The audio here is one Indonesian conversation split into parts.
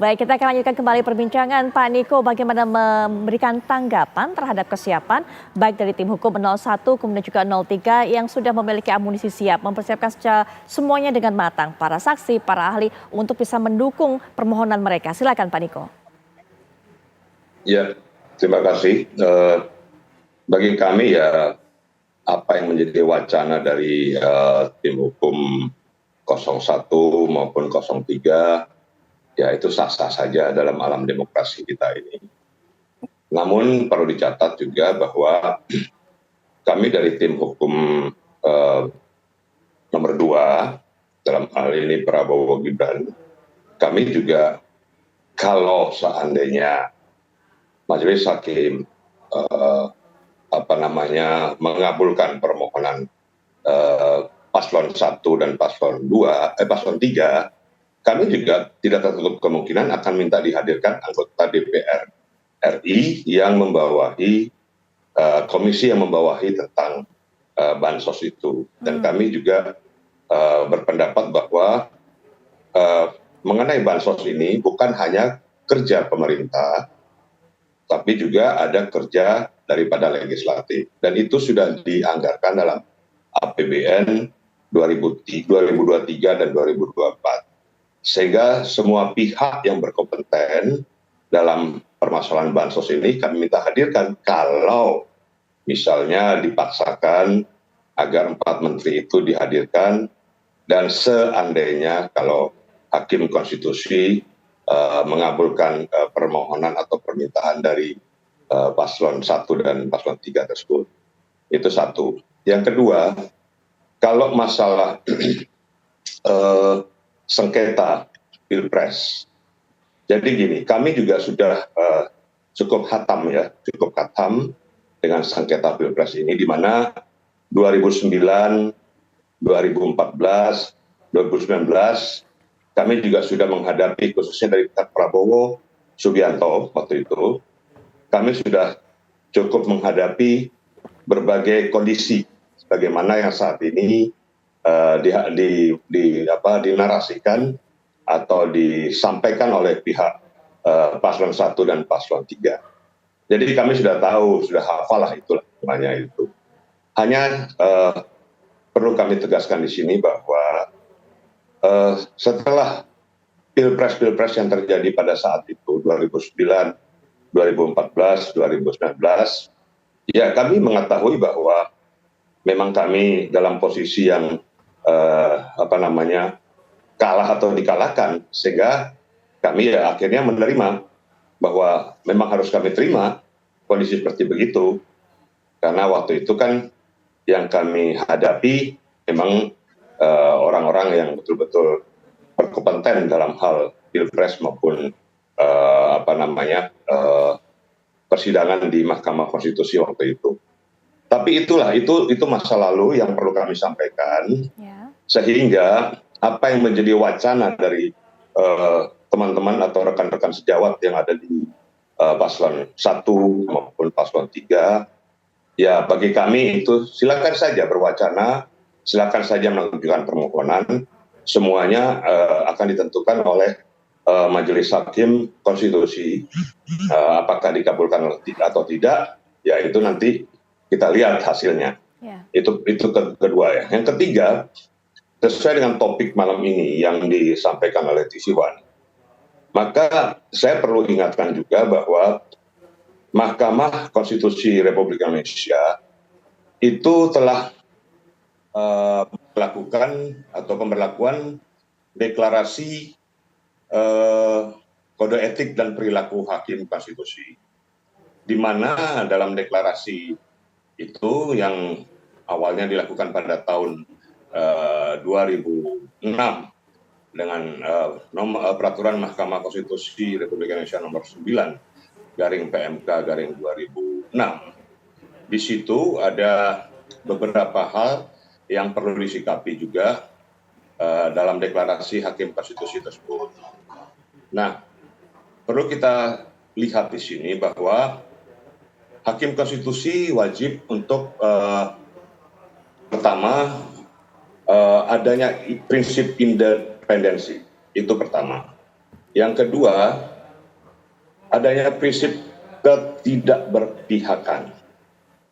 Baik, kita akan lanjutkan kembali perbincangan. Pak Niko, bagaimana memberikan tanggapan terhadap kesiapan baik dari tim hukum 01 kemudian juga 03 yang sudah memiliki amunisi siap, mempersiapkan semuanya dengan matang, para saksi, para ahli untuk bisa mendukung permohonan mereka. Silakan Pak Niko. Ya, terima kasih. Bagi kami ya, apa yang menjadi wacana dari tim hukum 01 maupun 03, ya itu sah-sah saja dalam alam demokrasi kita ini. Namun perlu dicatat juga bahwa kami dari tim hukum nomor 2, dalam hal ini Prabowo Gibran, kami juga kalau seandainya Majelis Hakim mengabulkan permohonan paslon 1 dan paslon 3, kami juga tidak tertutup kemungkinan akan minta dihadirkan anggota DPR RI yang membawahi komisi yang membawahi tentang bansos itu. Dan kami juga berpendapat bahwa mengenai bansos ini bukan hanya kerja pemerintah, tapi juga ada kerja daripada legislatif. Dan itu sudah dianggarkan dalam APBN 2023 dan 2024. Sehingga semua pihak yang berkompeten dalam permasalahan bansos ini kami minta hadirkan kalau misalnya dipaksakan agar 4 menteri itu dihadirkan, dan seandainya kalau Hakim Konstitusi mengabulkan permohonan atau permintaan dari paslon 1 dan paslon 3 tersebut. Itu satu. Yang kedua, kalau masalah sengketa Pilpres. Jadi gini, kami juga sudah cukup hatam dengan sengketa Pilpres ini, di mana 2009, 2014, 2019 kami juga sudah menghadapi, khususnya dari Prabowo Subianto waktu itu, kami sudah cukup menghadapi berbagai kondisi bagaimana yang saat ini dinarasikan atau disampaikan oleh pihak paslon 1 dan paslon 3. Jadi kami sudah tahu, sudah hafal lah itulah namanya itu. Hanya perlu kami tegaskan di sini bahwa setelah pilpres yang terjadi pada saat itu 2009, 2014, 2019, ya kami mengetahui bahwa memang kami dalam posisi yang kalah atau dikalahkan, sehingga kami ya akhirnya menerima bahwa memang harus kami terima kondisi seperti begitu, karena waktu itu kan yang kami hadapi memang orang-orang yang betul-betul berkompeten dalam hal pilpres maupun persidangan di Mahkamah Konstitusi waktu itu. Tapi itu masa lalu yang perlu kami sampaikan, sehingga apa yang menjadi wacana dari teman-teman atau rekan-rekan sejawat yang ada di paslon 1 maupun paslon 3, ya bagi kami itu silakan saja berwacana, silakan saja mengajukan permohonan, semuanya akan ditentukan oleh Majelis Hakim Konstitusi. Apakah dikabulkan atau tidak, ya itu nanti kita lihat hasilnya. Itu kedua ya. Yang ketiga, sesuai dengan topik malam ini yang disampaikan oleh TV One, maka saya perlu ingatkan juga bahwa Mahkamah Konstitusi Republik Indonesia itu telah melakukan atau pemberlakuan deklarasi kode etik dan perilaku hakim konstitusi, di mana dalam deklarasi itu yang awalnya dilakukan pada tahun 2006 dengan peraturan Mahkamah Konstitusi Republik Indonesia nomor 9/PMK/2006. Di situ ada beberapa hal yang perlu disikapi juga dalam deklarasi Hakim Konstitusi tersebut. Nah, perlu kita lihat di sini bahwa Hakim Konstitusi wajib untuk pertama adanya prinsip independensi, itu pertama. Yang kedua, adanya prinsip ketidakberpihakan.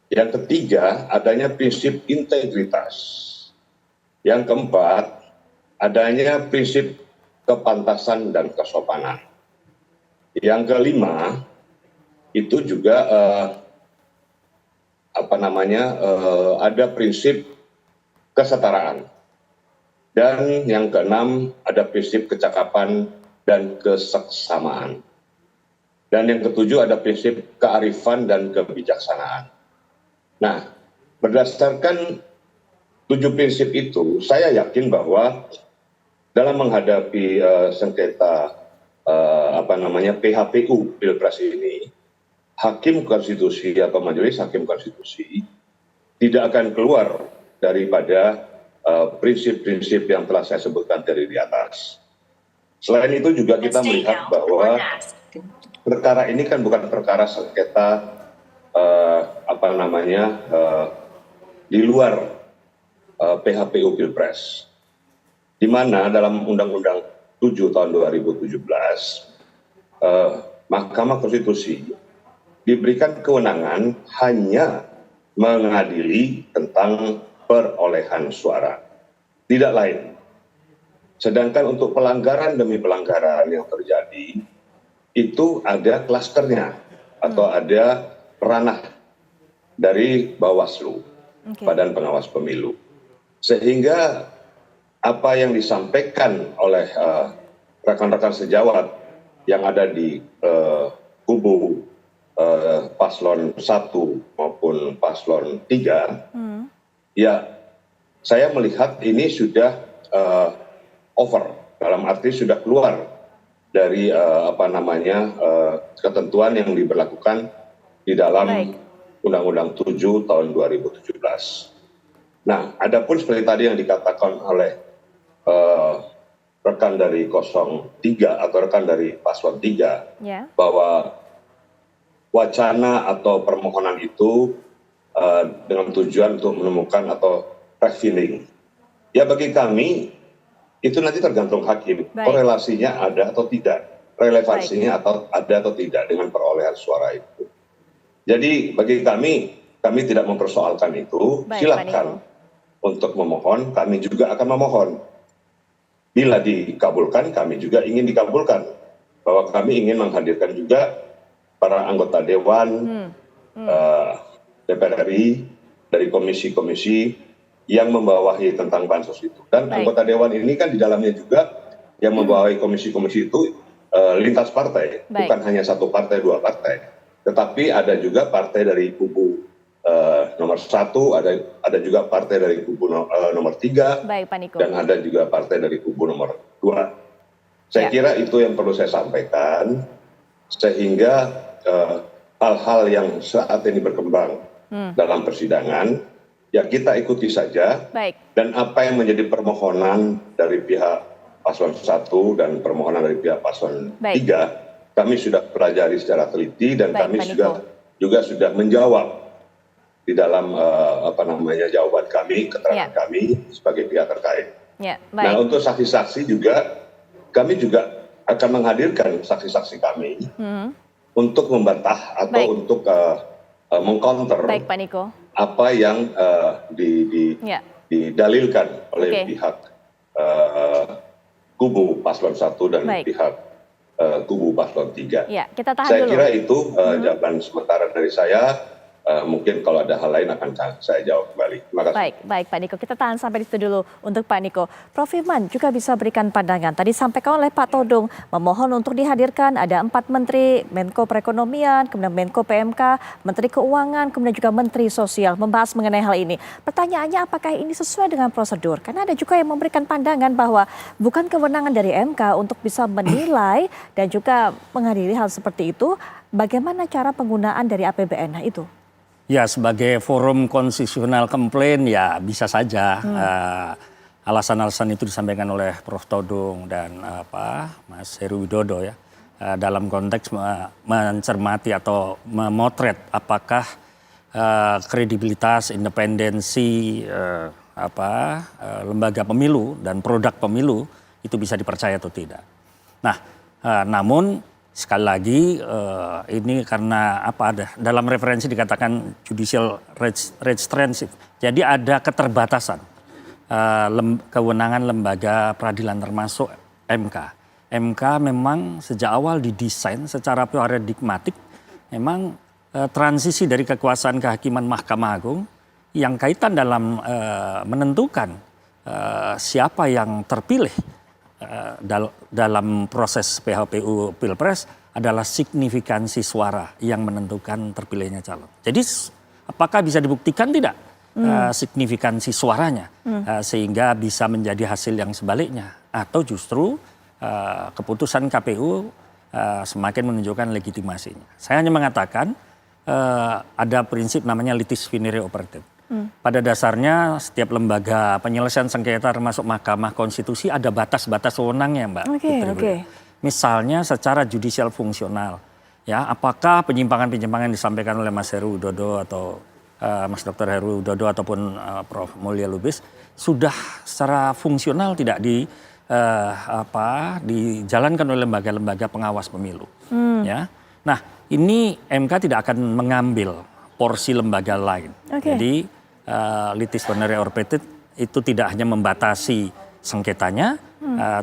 Yang ketiga, adanya prinsip integritas. Yang keempat, adanya prinsip kepantasan dan kesopanan. Yang kelima, itu juga ada prinsip kesetaraan. Dan yang keenam, ada prinsip kecakapan dan keseksamaan. Dan yang ketujuh, ada prinsip kearifan dan kebijaksanaan. Nah, berdasarkan 7 prinsip itu, saya yakin bahwa dalam menghadapi sengketa PHPU Pilpres ini, Hakim Konstitusi atau Majelis Hakim Konstitusi tidak akan keluar daripada prinsip-prinsip yang telah saya sebutkan dari di atas. Selain itu juga kita melihat bahwa perkara ini kan bukan perkara sengketa di luar PHPU Pilpres, di mana dalam Undang-Undang 7 tahun 2017 Mahkamah Konstitusi diberikan kewenangan hanya mengadili tentang perolehan suara, tidak lain. Sedangkan untuk pelanggaran demi pelanggaran yang terjadi, itu ada klasternya atau ada ranah dari Bawaslu, Badan Pengawas Pemilu. Sehingga apa yang disampaikan oleh rekan-rekan sejawat yang ada di kubu paslon 1 maupun paslon 3, ya saya melihat ini sudah over, dalam arti sudah keluar dari ketentuan yang diberlakukan di dalam Undang-Undang 7 tahun 2017. Nah, adapun seperti tadi yang dikatakan oleh rekan dari 03 atau rekan dari paslon 3, bahwa wacana atau permohonan itu dengan tujuan untuk menemukan atau refilling. Ya, bagi kami itu nanti tergantung hakim, korelasinya ada atau tidak, relevansinya ada atau tidak dengan perolehan suara itu. Jadi bagi kami tidak mempersoalkan itu. Silakan untuk memohon, kami juga akan memohon. Bila dikabulkan, kami juga ingin dikabulkan, bahwa kami ingin menghadirkan juga para anggota Dewan DPR RI dari komisi-komisi yang membawahi tentang bansos itu. Dan anggota Dewan ini kan di dalamnya juga yang membawahi komisi-komisi itu lintas partai, bukan hanya satu partai, dua partai. Tetapi ada juga partai dari kubu nomor 1, ada juga partai dari kubu nomor 3, dan ada juga partai dari kubu nomor 2. Saya kira itu yang perlu saya sampaikan, sehingga hal-hal yang saat ini berkembang dalam persidangan, ya kita ikuti saja. Dan apa yang menjadi permohonan dari pihak paslon 1 dan permohonan dari pihak paslon 3, kami sudah pelajari secara teliti dan kami juga sudah menjawab di dalam jawaban kami, keterangan kami sebagai pihak terkait. Nah, untuk saksi-saksi juga kami juga akan menghadirkan saksi-saksi kami untuk membantah atau untuk mengcounter apa yang didalilkan oleh pihak kubu paslon 1 dan pihak kubu paslon 3. Saya kira itu jawaban sementara dari saya. Mungkin kalau ada hal lain akan saya jawab kembali. Terima kasih. Baik Pak Niko. Kita tahan sampai di situ dulu untuk Pak Niko. Prof. Firman juga bisa berikan pandangan. Tadi sampaikan oleh Pak Todung memohon untuk dihadirkan ada 4 menteri, Menko Perekonomian, kemudian Menko PMK, Menteri Keuangan, kemudian juga Menteri Sosial membahas mengenai hal ini. Pertanyaannya apakah ini sesuai dengan prosedur? Karena ada juga yang memberikan pandangan bahwa bukan kewenangan dari MK untuk bisa menilai dan juga menghadiri hal seperti itu. Bagaimana cara penggunaan dari APBN itu? Ya, sebagai forum konstitusional komplain ya bisa saja alasan-alasan itu disampaikan oleh Prof. Todung dan Mas Heru Widodo ya dalam konteks mencermati atau memotret apakah kredibilitas, independensi lembaga pemilu dan produk pemilu itu bisa dipercaya atau tidak. Nah, Namun sekali lagi ini karena ada dalam referensi dikatakan judicial restraint, jadi ada keterbatasan kewenangan lembaga peradilan termasuk MK. MK memang sejak awal didesain secara paradigmatik, memang transisi dari kekuasaan kehakiman Mahkamah Agung yang kaitan dalam menentukan siapa yang terpilih dalam proses PHPU Pilpres adalah signifikansi suara yang menentukan terpilihnya calon. Jadi apakah bisa dibuktikan tidak signifikansi suaranya sehingga bisa menjadi hasil yang sebaliknya, atau justru keputusan KPU semakin menunjukkan legitimasinya. Saya hanya mengatakan ada prinsip namanya litis finire operativ. Pada dasarnya setiap lembaga penyelesaian sengketa termasuk Mahkamah Konstitusi ada batas-batas wewenangnya, Mbak. Misalnya secara judicial fungsional, ya apakah penyimpangan-penyimpangan yang disampaikan oleh Mas Heru Widodo atau Mas Dr. Heru Widodo ataupun Prof. Mulya Lubis sudah secara fungsional tidak dijalankan oleh lembaga-lembaga pengawas pemilu. Ya, nah ini MK tidak akan mengambil porsi lembaga lain. Jadi litis finire operativ itu tidak hanya membatasi sengketanya,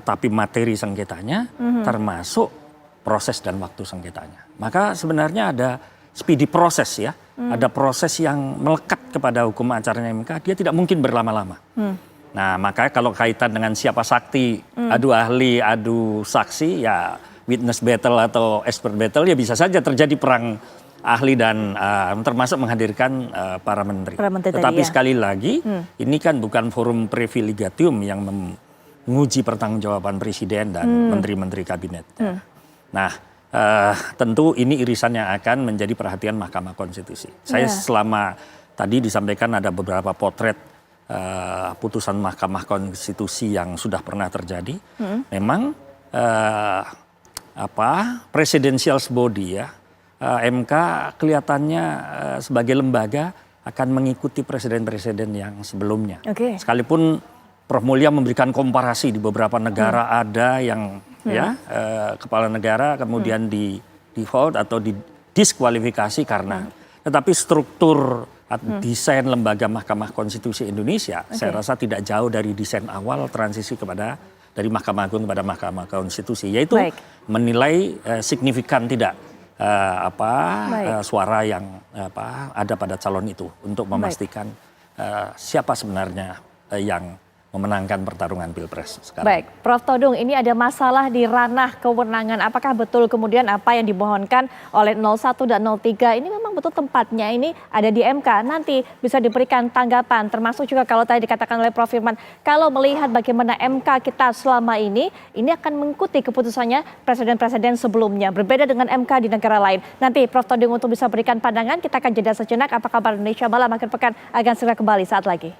tapi materi sengketanya, termasuk proses dan waktu sengketanya. Maka sebenarnya ada speedy proses ya, ada proses yang melekat kepada hukum acaranya MK, dia tidak mungkin berlama-lama. Nah makanya kalau kaitan dengan siapa sakti, adu ahli, adu saksi, ya witness battle atau expert battle ya bisa saja terjadi perang ahli dan termasuk menghadirkan para menteri. Tetapi sekali lagi ini kan bukan forum privilegium yang menguji pertanggungjawaban presiden dan menteri-menteri kabinet. Nah tentu ini irisan yang akan menjadi perhatian Mahkamah Konstitusi. Saya selama tadi disampaikan ada beberapa potret putusan Mahkamah Konstitusi yang sudah pernah terjadi. Memang presidential body ya, MK kelihatannya sebagai lembaga akan mengikuti presiden-presiden yang sebelumnya. Sekalipun Prof. Mulya memberikan komparasi di beberapa negara ada yang kepala negara kemudian di default atau didiskualifikasi karena. Tetapi struktur desain lembaga Mahkamah Konstitusi Indonesia saya rasa tidak jauh dari desain awal transisi dari Mahkamah Agung kepada Mahkamah Konstitusi, yaitu menilai signifikan tidak suara yang ada pada calon itu untuk memastikan siapa sebenarnya yang memenangkan pertarungan Pilpres sekarang. Baik, Prof. Todung, ini ada masalah di ranah kewenangan. Apakah betul kemudian apa yang dimohonkan oleh 01 dan 03 ini memang betul tempatnya ini ada di MK? Nanti bisa diberikan tanggapan, termasuk juga kalau tadi dikatakan oleh Prof. Firman, kalau melihat bagaimana MK kita selama ini akan mengikuti keputusannya presiden-presiden sebelumnya. Berbeda dengan MK di negara lain. Nanti Prof. Todung untuk bisa berikan pandangan, kita akan jeda sejenak. Apa kabar Indonesia Malam akhir pekan akan segera kembali saat lagi.